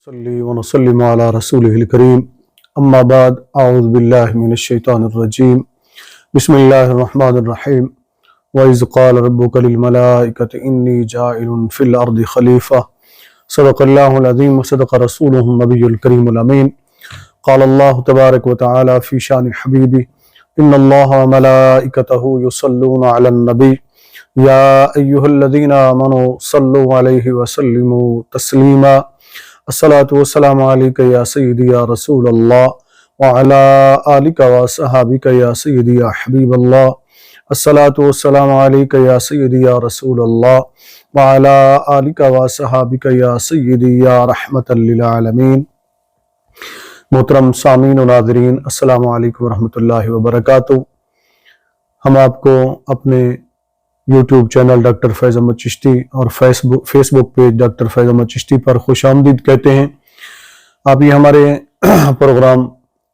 نصلي ونسلم على رسوله الكريم أما بعد أعوذ بالله من الشيطان الرجيم بسم الله الرحمن الرحيم وإذ قال ربك للملائكة إني جاعل في الأرض خليفة صدق الله العظيم وصدق رسوله النبي الكريم الأمين قال الله تبارك وتعالى في شان حبيبي إن الله وملائكته يصلون على النبي يا أيها الذين آمنوا صلوا عليه وسلموا تسليما الصلاة والسلام عليك يا سيدي يا رسول الله وعلى آلك وصحابك يا سيدي يا حبيب الله الصلاة والسلام عليك يا سيدي يا رسول الله وعلى آلك وصحابك يا سيدي يا رحمة للعالمين۔ محترم سامعین و ناظرین، السلام علیکم ورحمۃ اللہ وبرکاتہ۔ ہم آپ کو اپنے یوٹیوب چینل ڈاکٹر فیض احمد چشتی اور فیس بک پیج ڈاکٹر فیض احمد چشتی پر خوش آمدید کہتے ہیں۔ آپ یہ ہمارے پروگرام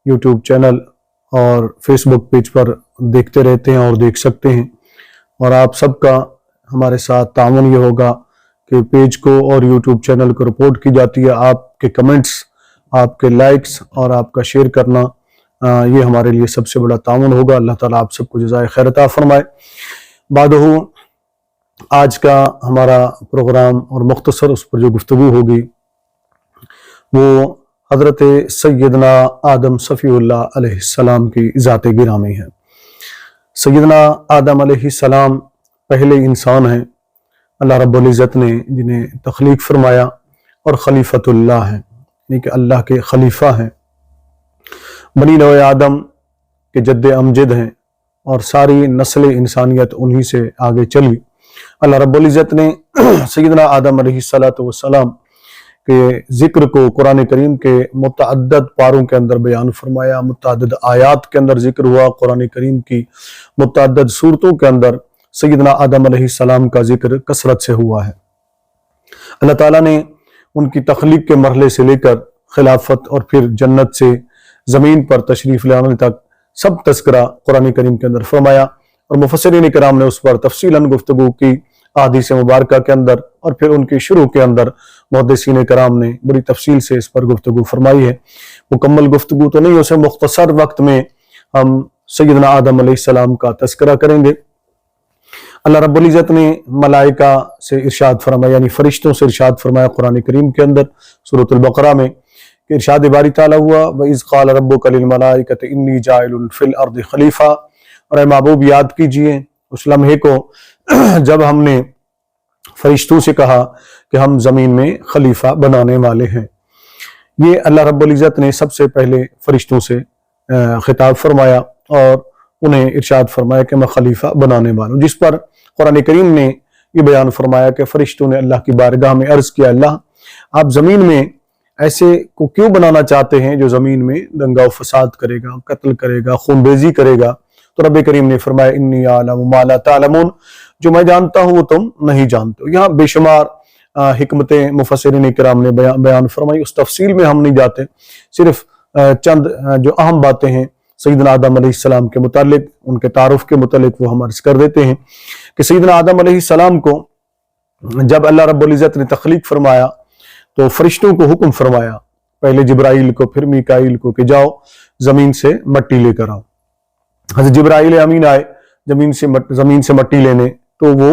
یوٹیوب چینل اور فیس بک پیج پر دیکھتے رہتے ہیں اور دیکھ سکتے ہیں، اور آپ سب کا ہمارے ساتھ تعاون یہ ہوگا کہ پیج کو اور یوٹیوب چینل کو رپورٹ کی جاتی ہے۔ آپ کے کمنٹس، آپ کے لائکس اور آپ کا شیئر کرنا یہ ہمارے لیے سب سے بڑا تعاون ہوگا۔ اللہ تعالیٰ آپ سب کو جزائے خیر عطا فرمائے۔ بعدہ آج کا ہمارا پروگرام اور مختصر اس پر جو گفتگو ہوگی وہ حضرت سیدنا آدم صفی اللہ علیہ السلام کی ذات گرامی ہے۔ سیدنا آدم علیہ السلام پہلے انسان ہیں، اللہ رب العزت نے جنہیں تخلیق فرمایا، اور خلیفۃ اللہ ہیں، یعنی کہ اللہ کے خلیفہ ہیں، بنی نوع آدم کے جد امجد ہیں، اور ساری نسل انسانیت انہی سے آگے چلی۔ اللہ رب العزت نے سیدنا آدم علیہ السلام کے ذکر کو قرآن کریم کے متعدد پاروں کے اندر بیان فرمایا، متعدد آیات کے اندر ذکر ہوا، قرآن کریم کی متعدد صورتوں کے اندر سیدنا آدم علیہ السلام کا ذکر کثرت سے ہوا ہے۔ اللہ تعالیٰ نے ان کی تخلیق کے مرحلے سے لے کر خلافت اور پھر جنت سے زمین پر تشریف لے آنے تک سب تذکرہ قرآن کریم کے اندر فرمایا، اور مفسرین کرام نے اس پر تفصیلاً گفتگو کی احادیث مبارکہ کے اندر، اور پھر ان کی شروع کے اندر محدثین کرام نے بڑی تفصیل سے اس پر گفتگو فرمائی ہے۔ مکمل گفتگو تو نہیں، اسے مختصر وقت میں ہم سیدنا آدم علیہ السلام کا تذکرہ کریں گے۔ اللہ رب العزت نے ملائکہ سے ارشاد فرمایا، یعنی فرشتوں سے ارشاد فرمایا قرآن کریم کے اندر سورۃ البقرہ میں، کہ ارشاد باری تعالیٰ ہوا وَإِذْ قَالَ رَبُّكَ لِلْمَلَائِكَةِ إِنِّي جَاعِلٌ فِي الْأَرْضِ خَلِيفَةً، اور اے محبوب یاد کیجئے اس لمحے کو جب ہم نے فرشتوں سے کہا کہ ہم زمین میں خلیفہ بنانے والے ہیں۔ یہ اللہ رب العزت نے سب سے پہلے فرشتوں سے خطاب فرمایا اور انہیں ارشاد فرمایا کہ میں خلیفہ بنانے والا ہوں، جس پر قرآن کریم نے یہ بیان فرمایا کہ فرشتوں نے اللہ کی بارگاہ میں عرض کیا، اللہ آپ زمین میں ایسے کو کیوں بنانا چاہتے ہیں جو زمین میں دنگا و فساد کرے گا، قتل کرے گا، خون ریزی کرے گا؟ تو رب کریم نے فرمایا انی اعلم ما لا تعلمون، جو میں جانتا ہوں وہ تم نہیں جانتے ہو۔ یہاں بے شمار حکمتیں مفسرین کرام نے بیان فرمائی، اس تفصیل میں ہم نہیں جاتے، صرف چند جو اہم باتیں ہیں سیدنا آدم علیہ السلام کے متعلق، ان کے تعارف کے متعلق وہ ہم عرض کر دیتے ہیں کہ سیدنا آدم علیہ السلام کو جب اللہ رب العزت نے تخلیق فرمایا تو فرشتوں کو حکم فرمایا، پہلے جبرائیل کو پھر میکائیل کو، کہ جاؤ زمین سے مٹی لے کر آؤ۔ حضرت جبرائیل امین آئے زمین سے مٹی لینے، تو وہ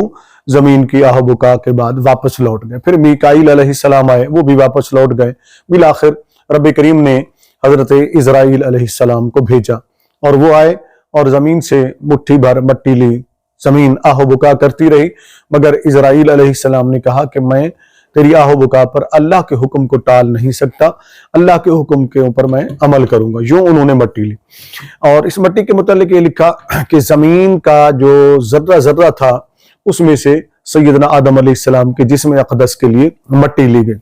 زمین کی آہ و بکا کے بعد واپس لوٹ گئے۔ پھر میکائیل علیہ السلام آئے، وہ بھی واپس لوٹ گئے۔ بالآخر رب کریم نے حضرت عزرائیل علیہ السلام کو بھیجا، اور وہ آئے اور زمین سے مٹھی بھر مٹی لی، زمین آہ و بکا کرتی رہی، مگر عزرائیل علیہ السلام نے کہا کہ میں تیری آہ و بکا پر اللہ کے حکم کو ٹال نہیں سکتا، اللہ کے حکم کے اوپر میں عمل کروں گا۔ یوں انہوں نے مٹی لی، اور اس مٹی کے متعلق یہ لکھا کہ زمین کا جو ذرہ ذرہ تھا اس میں سے سیدنا آدم علیہ السلام کے جسم اقدس کے لیے مٹی لی گئی۔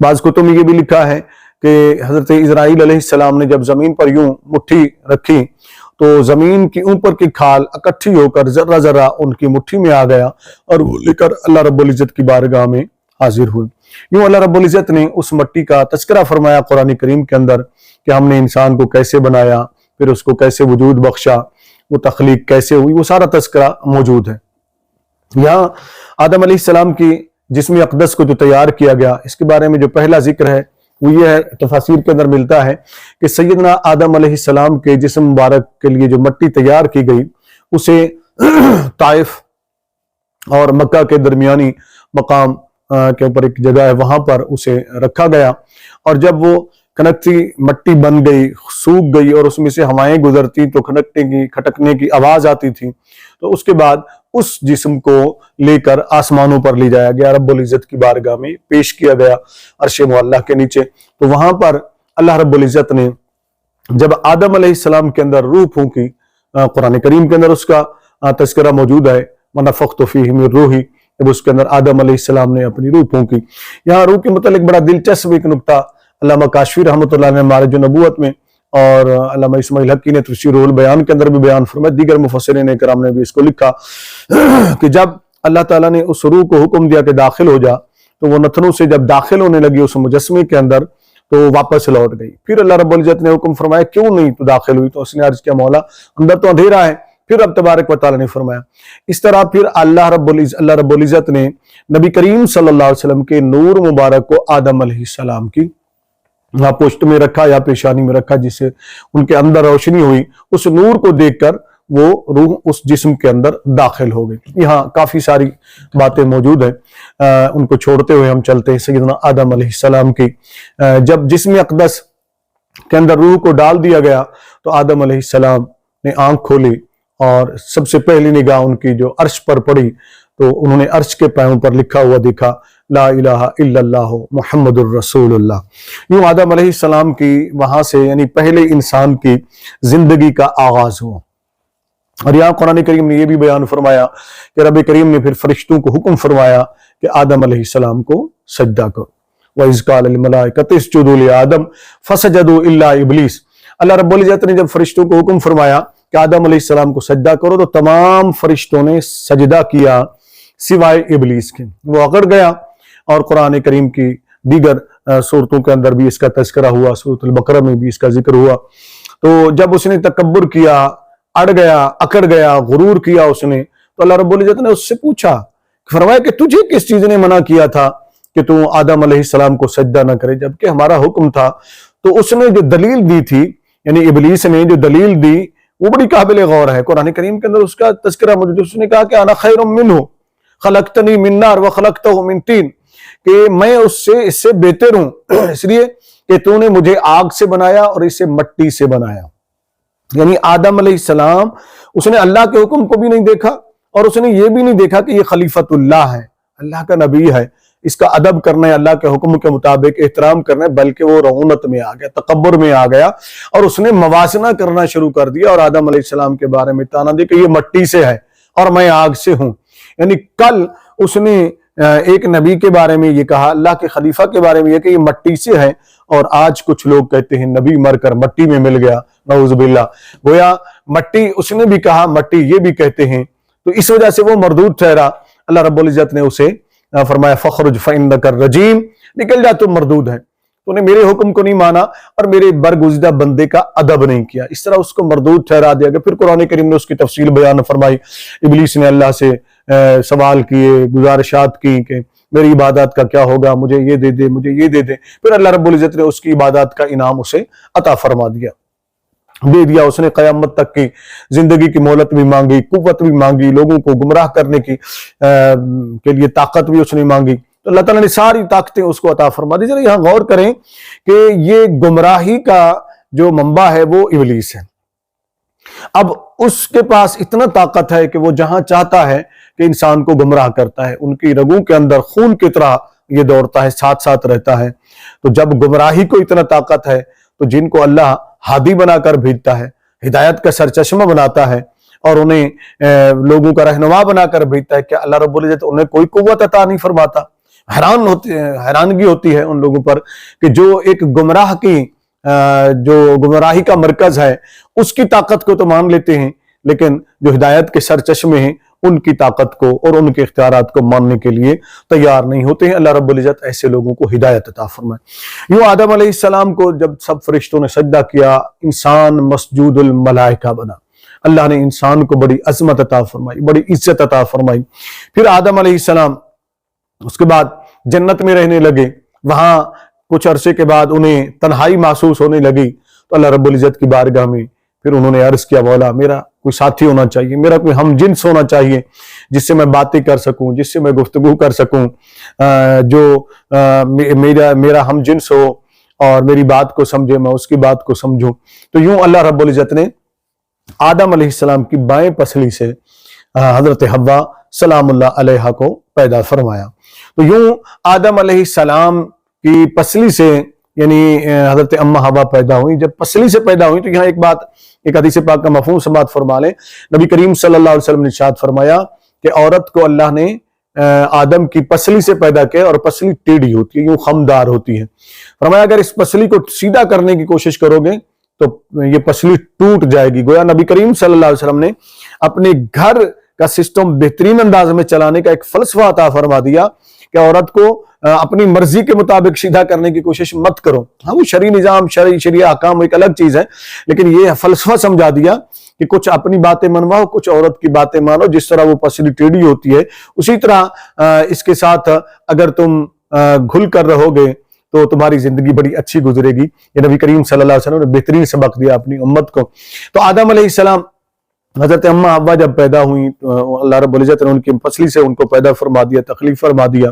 بعض کتب میں یہ بھی لکھا ہے کہ حضرت عزرائیل علیہ السلام نے جب زمین پر یوں مٹھی رکھی تو زمین کی اوپر کی کھال اکٹھی ہو کر ذرہ ذرہ ان کی مٹھی میں آ گیا، اور وہ لے کر اللہ رب العزت کی بارگاہ میں حاضر ہوئی۔ یوں اللہ رب العزت نے اس مٹی کا تذکرہ فرمایا قرآن کریم کے اندر کہ ہم نے انسان کو کیسے بنایا، پھر اس کو کیسے وجود بخشا، وہ تخلیق کیسے ہوئی، وہ سارا تذکرہ موجود ہے۔ یہاں آدم علیہ السلام کی جسم اقدس کو جو تیار کیا گیا، اس کے بارے میں جو پہلا ذکر ہے وہ یہ ہے، تفاسیر کے اندر ملتا ہے کہ سیدنا آدم علیہ السلام کے جسم مبارک کے لیے جو مٹی تیار کی گئی اسے طائف اور مکہ کے درمیانی مقام کے اوپر ایک جگہ ہے، وہاں پر اسے رکھا گیا، اور جب وہ کھنکتی مٹی بن گئی، سوکھ گئی، اور اس میں سے ہوائیں گزرتی تو کھٹکنے کی آواز آتی تھی، تو اس کے بعد اس جسم کو لے کر آسمانوں پر لے جایا گیا، رب العزت کی بارگاہ میں پیش کیا گیا عرش معلیٰ کے نیچے۔ تو وہاں پر اللہ رب العزت نے جب آدم علیہ السلام کے اندر روح پھونکی، قرآن کریم کے اندر اس کا تذکرہ موجود ہے، وَنَفَخْتُ فِيهِ مِن رُوحِي، جب اس کے اندر آدم علیہ السلام نے اپنی روح پھونکی۔ یہاں روح کے متعلق بڑا دلچسپ ایک نکتہ علامہ کاشفی رحمۃ اللہ نے معارج النبوت میں، اور علامہ اسماعیل حقی نے تفسیر روح البیان کے اندر بھی بیان فرمایا، دیگر مفسرین کرام نے بھی اس کو لکھا کہ جب اللہ تعالیٰ نے اس روح کو حکم دیا کہ داخل ہو جا، تو وہ نتنوں سے جب داخل ہونے لگی اس مجسمے کے اندر تو واپس لوٹ گئی۔ پھر اللہ رب العزت نے حکم فرمایا کیوں نہیں تو داخل ہوئی، تو اس نے عرض کیا مولا اندر تو اندھیرا ہے، پھر رب تبارک و تعالیٰ نے فرمایا۔ اس طرح پھر اللہ رب العزت نے نبی کریم صلی اللہ علیہ وسلم کے نور مبارک کو آدم علیہ السلام کی پشت میں رکھا یا پیشانی میں رکھا، جس سے ان کے اندر روشنی ہوئی، اس نور کو دیکھ کر وہ روح اس جسم کے اندر داخل ہو گئی۔ یہاں کافی ساری باتیں موجود ہیں، ان کو چھوڑتے ہوئے ہم چلتے ہیں سیدنا آدم علیہ السلام کی۔ جب جسم اقدس کے اندر روح کو ڈال دیا گیا تو آدم علیہ السلام نے آنکھ کھولی، اور سب سے پہلی نگاہ ان کی جو عرش پر پڑی تو انہوں نے عرش کے پایوں پر لکھا ہوا دیکھا، لا الہ الا اللہ محمد الرسول اللہ۔ یوں آدم علیہ السلام کی وہاں سے یعنی پہلے انسان کی زندگی کا آغاز ہوا۔ اور یہاں قرآن کریم نے یہ بھی بیان فرمایا کہ رب کریم نے پھر فرشتوں کو حکم فرمایا کہ آدم علیہ السلام کو سجدہ کرو، وَإِذْ قَالَ الْمَلَائِكَةُ اسْجُدُوا لِآدَمَ فَسَجَدُوا إِلَّا إِبْلِيسَ۔ اللہ رب العزت نے جب فرشتوں کو حکم فرمایا کہ آدم علیہ السلام کو سجدہ کرو تو تمام فرشتوں نے سجدہ کیا سوائے ابلیس کے، وہ اکڑ گیا۔ اور قرآن کریم کی دیگر سورتوں کے اندر بھی اس کا تذکرہ ہوا، سورۃ البقرہ میں بھی اس کا ذکر ہوا۔ تو جب اس نے تکبر کیا، اڑ گیا، اکڑ گیا، غرور کیا اس نے، تو اللہ رب العزت نے اس سے پوچھا، فرمایا کہ تجھے کس چیز نے منع کیا تھا کہ تو آدم علیہ السلام کو سجدہ نہ کرے جبکہ ہمارا حکم تھا؟ تو اس نے جو دلیل دی تھی، یعنی ابلیس نے جو دلیل دی وہ بڑی قابل غور ہے، قرآن کریم کے اندر اس کا تذکرہ موجود ہے۔ اس نے کہا کہ انا خیر منہ خلقتنی من نار وخلقتہ من طین، کہ میں اس سے بہتر ہوں اس لیے کہ تو نے مجھے آگ سے بنایا اور اسے مٹی سے بنایا۔ یعنی آدم علیہ السلام اس نے اللہ کے حکم کو بھی نہیں دیکھا، اور اس نے یہ بھی نہیں دیکھا کہ یہ خلیفۃ اللہ ہے، اللہ کا نبی ہے، اس کا ادب کرنا ہے، اللہ کے حکم کے مطابق احترام کرنا ہے، بلکہ وہ رعونت میں آ گیا، تکبر میں آ گیا، اور اس نے موازنہ کرنا شروع کر دیا، اور آدم علیہ السلام کے بارے میں تانا دیا کہ یہ مٹی سے ہے اور میں آگ سے ہوں۔ یعنی کل اس نے ایک نبی کے بارے میں یہ کہا، اللہ کے خلیفہ کے بارے میں یہ کہ یہ مٹی سے ہے، اور آج کچھ لوگ کہتے ہیں نبی مر کر مٹی میں مل گیا، نعوذ باللہ۔ گویا مٹی اس نے بھی کہا، مٹی یہ بھی کہتے ہیں، تو اس وجہ سے وہ مردود ٹھہرا۔ اللہ رب العزت نے اسے فرمایا فخرج فإنک الرجیم، نکل جا، تم مردود ہے، تو نے میرے حکم کو نہیں مانا اور میرے برگزیدہ بندے کا ادب نہیں کیا، اس طرح اس کو مردود ٹھہرا دیا گیا۔ پھر قرآن کریم نے اس کی تفصیل بیان فرمائی، ابلیس نے اللہ سے سوال کیے، گزارشات کی کہ میری عبادات کا کیا ہوگا، مجھے یہ دے دے، مجھے یہ دے دے۔ پھر اللہ رب العزت نے اس کی عبادات کا انعام اسے عطا فرما دے دیا۔ اس نے قیامت تک کی زندگی کی مہلت بھی مانگی، قوت بھی مانگی، لوگوں کو گمراہ کرنے کے لیے طاقت بھی اس نے مانگی، تو اللہ تعالیٰ نے ساری طاقتیں اس کو عطا فرما دی۔ ذرا یہاں غور کریں کہ یہ گمراہی کا جو منبع ہے وہ ابلیس ہے۔ اب اس کے پاس اتنا طاقت ہے کہ وہ جہاں چاہتا ہے کہ انسان کو گمراہ کرتا ہے، ان کی رگوں کے اندر خون کی طرح یہ دوڑتا ہے، ساتھ ساتھ رہتا ہے۔ تو جب گمراہی کو اتنا طاقت ہے تو جن کو اللہ ہادی بنا کر بھیجتا ہے، ہدایت کا سرچشمہ بناتا ہے، اور انہیں لوگوں کا رہنما بنا کر بھیجتا ہے، کہ اللہ رب العزت انہیں کوئی قوت عطا نہیں فرماتا؟ حیرانگی ہوتی ہے ان لوگوں پر کہ جو ایک گمراہ کی جو گمراہی کا مرکز ہے اس کی طاقت کو تو مان لیتے ہیں، لیکن جو ہدایت کے سرچشمے ہیں ان کی طاقت کو اور ان کے اختیارات کو ماننے کے لیے تیار نہیں ہوتے ہیں۔ اللہ رب العزت ایسے لوگوں کو ہدایت عطا فرمائے۔ یوں آدم علیہ السلام کو جب سب فرشتوں نے سجدہ کیا، انسان مسجود الملائکہ بنا، اللہ نے انسان کو بڑی عظمت عطا فرمائی، بڑی عزت عطا فرمائی۔ پھر آدم علیہ السلام اس کے بعد جنت میں رہنے لگے، وہاں کچھ عرصے کے بعد انہیں تنہائی محسوس ہونے لگی، تو اللہ رب العزت کی بارگاہ میں پھر انہوں نے عرض کیا، مولا میرا کوئی ساتھی ہونا چاہیے، میرا کوئی ہم جنس ہونا چاہیے، جس سے میں باتیں کر سکوں، جس سے میں گفتگو کر سکوں، جو میرا ہم جنس ہو اور میری بات کو سمجھے، میں اس کی بات کو سمجھوں۔ تو یوں اللہ رب العزت نے آدم علیہ السلام کی بائیں پسلی سے حضرت حوا سلام اللہ علیہا کو پیدا فرمایا۔ تو یوں آدم علیہ السلام کی پسلی سے یعنی حضرت اما حوا پیدا ہوئی۔ جب پسلی سے پیدا ہوئی تو یہاں ایک حدیث پاک کا مفہوم سماعت فرما لیں۔ نبی کریم صلی اللہ علیہ وسلم نے ارشاد فرمایا کہ عورت کو اللہ نے آدم کی پسلی سے پیدا کیا، اور پسلی ٹیڑھی ہوتی ہے، یوں خمدار ہوتی ہے۔ فرمایا اگر اس پسلی کو سیدھا کرنے کی کوشش کرو گے تو یہ پسلی ٹوٹ جائے گی۔ گویا نبی کریم صلی اللہ علیہ وسلم نے اپنے گھر کا سسٹم بہترین انداز میں چلانے کا ایک فلسفہ عطا فرما دیا کہ عورت کو اپنی مرضی کے مطابق سیدھا کرنے کی کوشش مت کرو۔ ہاں وہ شرعی نظام، شرعی احکام ایک الگ چیز ہے، لیکن یہ فلسفہ سمجھا دیا کہ کچھ اپنی باتیں منواؤ، کچھ عورت کی باتیں مانو۔ جس طرح وہ پسلی ٹیڑھی ہوتی ہے اسی طرح اس کے ساتھ اگر تم گھل کر رہو گے تو تمہاری زندگی بڑی اچھی گزرے گی۔ یہ نبی کریم صلی اللہ علیہ وسلم نے بہترین سبق دیا اپنی امت کو۔ تو آدم علیہ السلام، حضرت اما حوا جب پیدا ہوئی، اللہ رب العزت نے ان کی پسلی سے ان کو پیدا فرما دیا، تخلیق فرما دیا،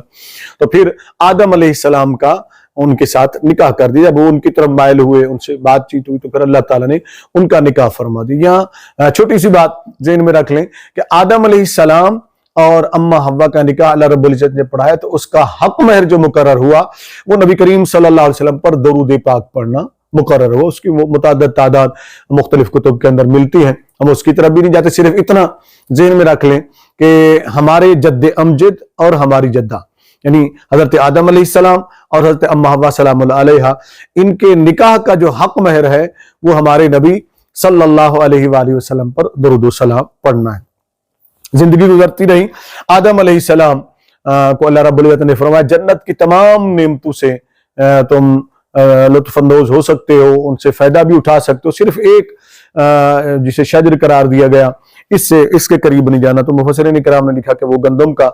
تو پھر آدم علیہ السلام کا ان کے ساتھ نکاح کر دیا۔ جب وہ ان کی طرف مائل ہوئے، ان سے بات چیت ہوئی، تو پھر اللہ تعالیٰ نے ان کا نکاح فرما دیا۔ یہاں چھوٹی سی بات ذہن میں رکھ لیں کہ آدم علیہ السلام اور اما حوا کا نکاح اللہ رب العزت نے پڑھایا تو اس کا حق مہر جو مقرر ہوا وہ نبی کریم صلی اللہ علیہ وسلم پر درود پاک پڑھنا مقرر ہوا۔ اس کی متعدد تعداد مختلف کتب کے اندر ملتی ہیں، ہم اس کی طرف بھی نہیں جاتے۔ صرف اتنا ذہن میں رکھ لیں کہ ہمارے جد امجد اور ہماری جدہ یعنی حضرت آدم علیہ السلام اور حضرت اما حوا سلام اللہ علیہا، ان کے نکاح کا جو حق مہر ہے وہ ہمارے نبی صلی اللہ علیہ وآلہ وسلم پر درود و سلام پڑھنا ہے۔ زندگی گزرتی رہی، آدم علیہ السلام کو اللہ رب العزت نے فرمایا جنت کی تمام نعمتوں سے تم لطف اندوز ہو سکتے ہو، ان سے فائدہ بھی اٹھا سکتے ہو، صرف ایک جسے شجر قرار دیا گیا اس کے قریب نہیں جانا۔ تو مفسرین کرام نے لکھا کہ وہ گندم کا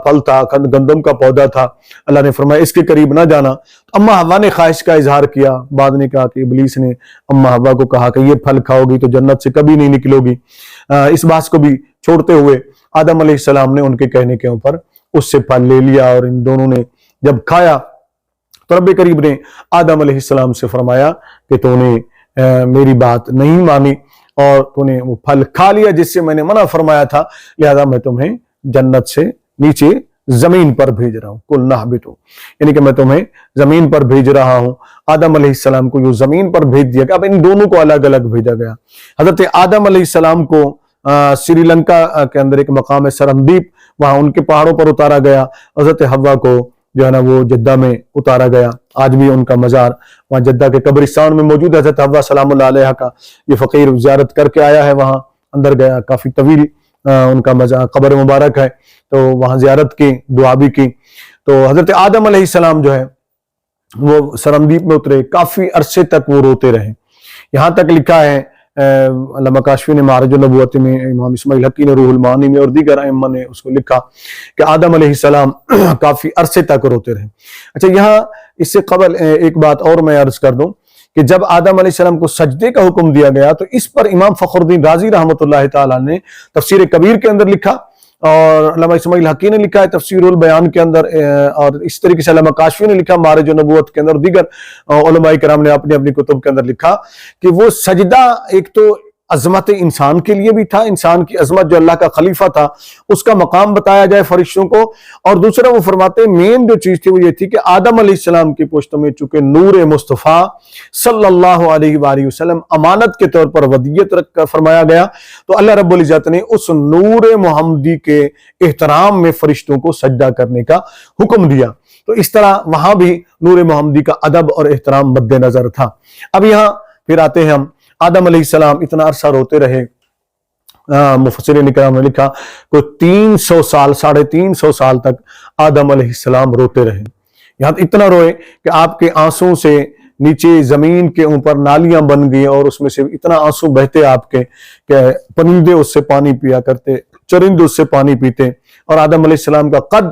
پھل تھا، گندم کا پودا تھا، اللہ نے فرمایا اس کے قریب نہ جانا۔ تو اما حوا نے خواہش کا اظہار کیا، بعد نے کہا کہ ابلیس نے اما حوا کو کہا کہ یہ پھل کھاؤ گی تو جنت سے کبھی نہیں نکلو گی۔ اس بات کو بھی چھوڑتے ہوئے آدم علیہ السلام نے ان کے کہنے کے اوپر اس سے پھل لے لیا، اور ان دونوں نے جب کھایا تو رب کریم نے آدم علیہ السلام سے فرمایا کہ تو نے میری بات نہیں مانی اور تو نے وہ پھل کھا لیا جس سے میں نے منع فرمایا تھا، لہذا میں تمہیں جنت سے نیچے زمین پر بھیج رہا ہوں، کل نہبتو، یعنی کہ میں تمہیں زمین پر بھیج رہا ہوں۔ آدم علیہ السلام کو یہ زمین پر بھیج دیا گیا۔ اب ان دونوں کو الگ الگ بھیجا گیا۔ حضرت آدم علیہ السلام کو سری لنکا کے اندر ایک مقام ہے سرندیپ، وہاں ان کے پہاڑوں پر اتارا گیا۔ حضرت حوا کو جو ہے نا وہ جدہ میں اتارا گیا، آج بھی ان کا مزار وہاں جدہ کے قبرستان میں موجود ہے۔ حضرت حوا سلام اللہ علیہ کا یہ فقیر زیارت کر کے آیا ہے، وہاں اندر گیا، کافی طویل ان کا مزار قبر مبارک ہے، تو وہاں زیارت کی، دعا بھی کی۔ تو حضرت آدم علیہ السلام جو ہے وہ سرندیپ میں اترے، کافی عرصے تک وہ روتے رہے، یہاں تک لکھا ہے علامہ کاشفی نے معرج النبوت میں، امام اسماعیل حقی نے روح المعانی میں، اور دیگر ائمہ نے اس کو لکھا کہ آدم علیہ السلام کافی عرصے تک روتے رہے۔ اچھا، یہاں اس سے قبل ایک بات اور میں عرض کر دوں کہ جب آدم علیہ السلام کو سجدے کا حکم دیا گیا تو اس پر امام فخر الدین رازی رحمۃ اللہ تعالیٰ نے تفسیر کبیر کے اندر لکھا، اور علامہ اسماعیل حقی نے لکھا ہے تفسیر البیان کے اندر، اور اس طریقے سے علامہ کاشفی نے لکھا معرج النبوت کے اندر، دیگر علماء کرام نے اپنی اپنی کتب کے اندر لکھا کہ وہ سجدہ ایک تو عظمت انسان کے لیے بھی تھا، انسان کی عظمت جو اللہ کا خلیفہ تھا اس کا مقام بتایا جائے فرشتوں کو، اور دوسرا وہ فرماتے ہیں مین جو چیز تھی وہ یہ تھی کہ آدم علیہ السلام کی پشت میں چونکہ نور مصطفیٰ صلی اللہ علیہ وآلہ وسلم امانت کے طور پر ودیت فرمایا گیا، تو اللہ رب العزت نے اس نور محمدی کے احترام میں فرشتوں کو سجدہ کرنے کا حکم دیا۔ تو اس طرح وہاں بھی نور محمدی کا ادب اور احترام مد نظر تھا۔ اب یہاں پھر آتے ہیں ہم، آدم علیہ السلام اتنا عرصہ روتے رہے، مفسرین کرام نے لکھا کوئی 300 سال، 350 سال تک آدم علیہ السلام روتے رہے، یہاں اتنا روئے کہ آپ کے آنسوں سے نیچے زمین کے اوپر نالیاں بن گئی، اور اس میں سے اتنا آنسو بہتے آپ کے کہ پرندے اس سے پانی پیا کرتے، چرندے اس سے پانی پیتے، اور آدم علیہ السلام کا قد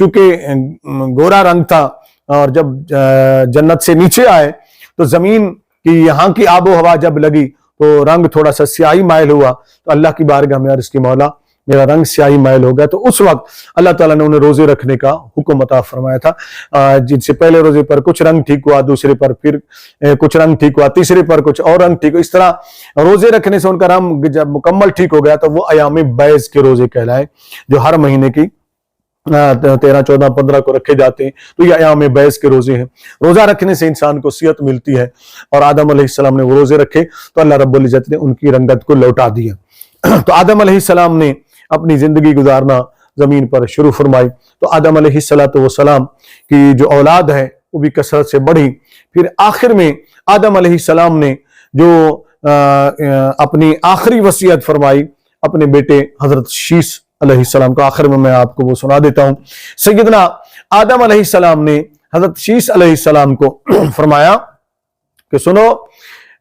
چونکہ گورا رنگ تھا، اور جب جنت سے نیچے آئے تو زمین کی یہاں کی آب و ہوا جب لگی تو رنگ تھوڑا سا سیاہی مائل ہوا، تو اللہ کی بارگاہ میں عرض کی مولا میرا رنگ سیاہی مائل ہو گیا، تو اس وقت اللہ تعالیٰ نے انہیں روزے رکھنے کا حکم عطا فرمایا تھا، جن سے پہلے روزے پر کچھ رنگ ٹھیک ہوا، دوسرے پر پھر کچھ رنگ ٹھیک ہوا، تیسرے پر کچھ اور رنگ ٹھیک ہوا، اس طرح روزے رکھنے سے ان کا رنگ جب مکمل ٹھیک ہو گیا تو وہ ایام بیض کے روزے کہلائے، جو ہر مہینے کی 13 14 15 کو رکھے جاتے ہیں، تو یہ ایام بیض کے روزے ہیں۔ روزہ رکھنے سے انسان کو صحت ملتی ہے، اور آدم علیہ السلام نے وہ روزے رکھے تو اللہ رب العزت نے ان کی رنگت کو لوٹا دیا۔ تو آدم علیہ السلام نے اپنی زندگی گزارنا زمین پر شروع فرمائی، تو آدم علیہ السلام کی جو اولاد ہے وہ بھی کثرت سے بڑھی۔ پھر آخر میں آدم علیہ السلام نے جو اپنی آخری وصیت فرمائی اپنے بیٹے حضرت شیس علیہ السلام کو، آخر میں آپ کو وہ سنا دیتا ہوں۔ سیدنا آدم علیہ السلام نے حضرت شیس علیہ السلام کو فرمایا کہ سنو،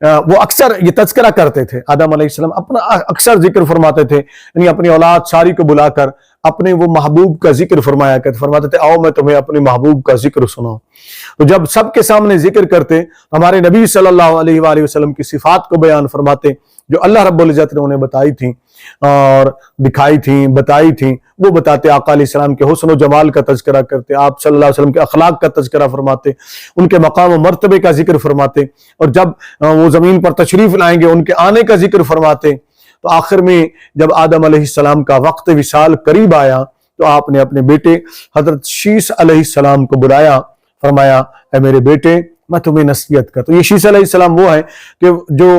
وہ اکثر یہ تذکرہ کرتے تھے، آدم علیہ السلام اپنا اکثر ذکر فرماتے تھے، یعنی اپنی اولاد ساری کو بلا کر اپنے وہ محبوب کا ذکر فرماتے تھے، آؤ میں تمہیں اپنے محبوب کا ذکر سناؤں۔ تو جب سب کے سامنے ذکر کرتے، ہمارے نبی صلی اللہ علیہ وآلہ وسلم کی صفات کو بیان فرماتے جو اللہ رب العزت نے انہیں بتائی تھیں اور دکھائی تھیں، بتائی تھیں، وہ بتاتے، آقا علیہ السلام کے حسن و جمال کا تذکرہ کرتے، آپ صلی اللہ علیہ وسلم کے اخلاق کا تذکرہ فرماتے، ان کے مقام و مرتبے کا ذکر فرماتے، اور جب وہ زمین پر تشریف لائیں گے ان کے آنے کا ذکر فرماتے۔ تو آخر میں جب آدم علیہ السلام کا وقت وصال قریب آیا تو آپ نے اپنے بیٹے حضرت شیس علیہ السلام کو بلایا، فرمایا اے میرے بیٹے میں تمہیں نصیحت کرتا ہوں۔ یہ شیس علیہ السلام وہ ہے کہ جو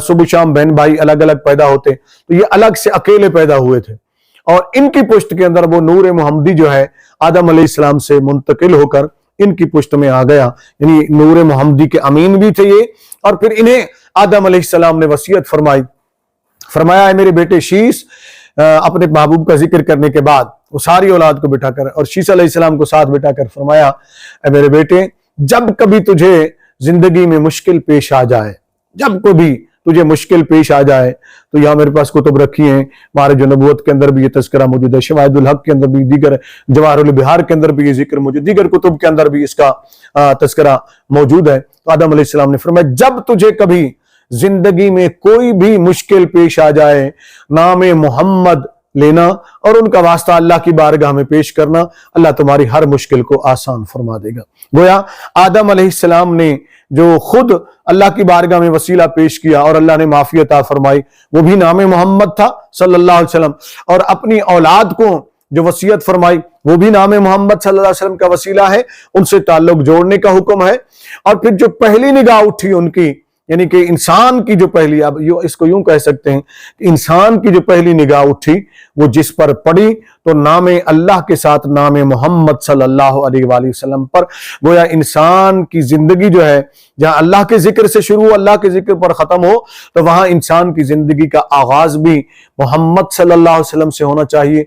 صبح شام بہن بھائی الگ الگ پیدا ہوتے، تو یہ الگ سے اکیلے پیدا ہوئے تھے، اور ان کی پشت کے اندر وہ نور محمدی جو ہے آدم علیہ السلام سے منتقل ہو کر ان کی پشت میں آ گیا، یعنی نور محمدی کے امین بھی تھے یہ۔ اور پھر انہیں آدم علیہ السلام نے وصیت فرمایا اے میرے بیٹے شیس، اپنے محبوب کا ذکر کرنے کے بعد وہ ساری اولاد کو بٹھا کر اور شیس علیہ السلام کو ساتھ بٹھا کر فرمایا اے میرے بیٹے، جب کبھی تجھے زندگی میں مشکل پیش آ جائے، جب کبھی تجھے مشکل پیش آ جائے، تو یہاں میرے پاس کتب رکھی ہیں، ہمارے جو نبوت کے اندر بھی یہ تذکرہ موجود ہے، شواہد الحق کے اندر بھی، دیگر جواہر البحار کے اندر بھی یہ ذکر موجود، دیگر کتب کے اندر بھی اس کا تذکرہ موجود ہے۔ تو آدم علیہ السلام نے فرمایا جب تجھے کبھی زندگی میں کوئی بھی مشکل پیش آ جائے، نام محمد لینا اور ان کا واسطہ اللہ کی بارگاہ میں پیش کرنا، اللہ تمہاری ہر مشکل کو آسان فرما دے گا۔ گویا آدم علیہ السلام نے جو خود اللہ کی بارگاہ میں وسیلہ پیش کیا اور اللہ نے معافی عطا فرمائی، وہ بھی نام محمد تھا صلی اللہ علیہ وسلم، اور اپنی اولاد کو جو وصیت فرمائی وہ بھی نام محمد صلی اللہ علیہ وسلم کا وسیلہ ہے، ان سے تعلق جوڑنے کا حکم ہے۔ اور پھر جو پہلی نگاہ اٹھی ان کی، یعنی کہ انسان کی جو پہلی، اب اس کو یوں کہہ سکتے ہیں کہ انسان کی جو پہلی نگاہ اٹھی وہ جس پر پڑی تو نام اللہ کے ساتھ نام محمد صلی اللہ علیہ وآلہ وسلم پر، گویا انسان کی زندگی جو ہے جہاں اللہ کے ذکر سے شروع، اللہ کے ذکر پر ختم ہو، تو وہاں انسان کی زندگی کا آغاز بھی محمد صلی اللہ علیہ وسلم سے ہونا چاہیے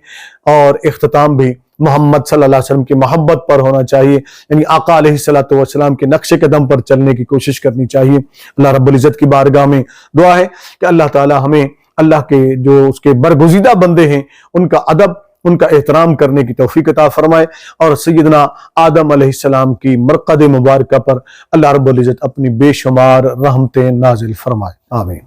اور اختتام بھی محمد صلی اللہ علیہ وسلم کی محبت پر ہونا چاہیے، یعنی آقا علیہ السلام کے نقش قدم پر چلنے کی کوشش کرنی چاہیے۔ اللہ رب العزت کی بارگاہ میں دعا ہے کہ اللہ تعالی ہمیں اللہ کے جو اس کے برگزیدہ بندے ہیں ان کا ادب، ان کا احترام کرنے کی توفیق عطا فرمائے، اور سیدنا آدم علیہ السلام کی مرقد مبارکہ پر اللہ رب العزت اپنی بے شمار رحمتیں نازل فرمائے، آمین۔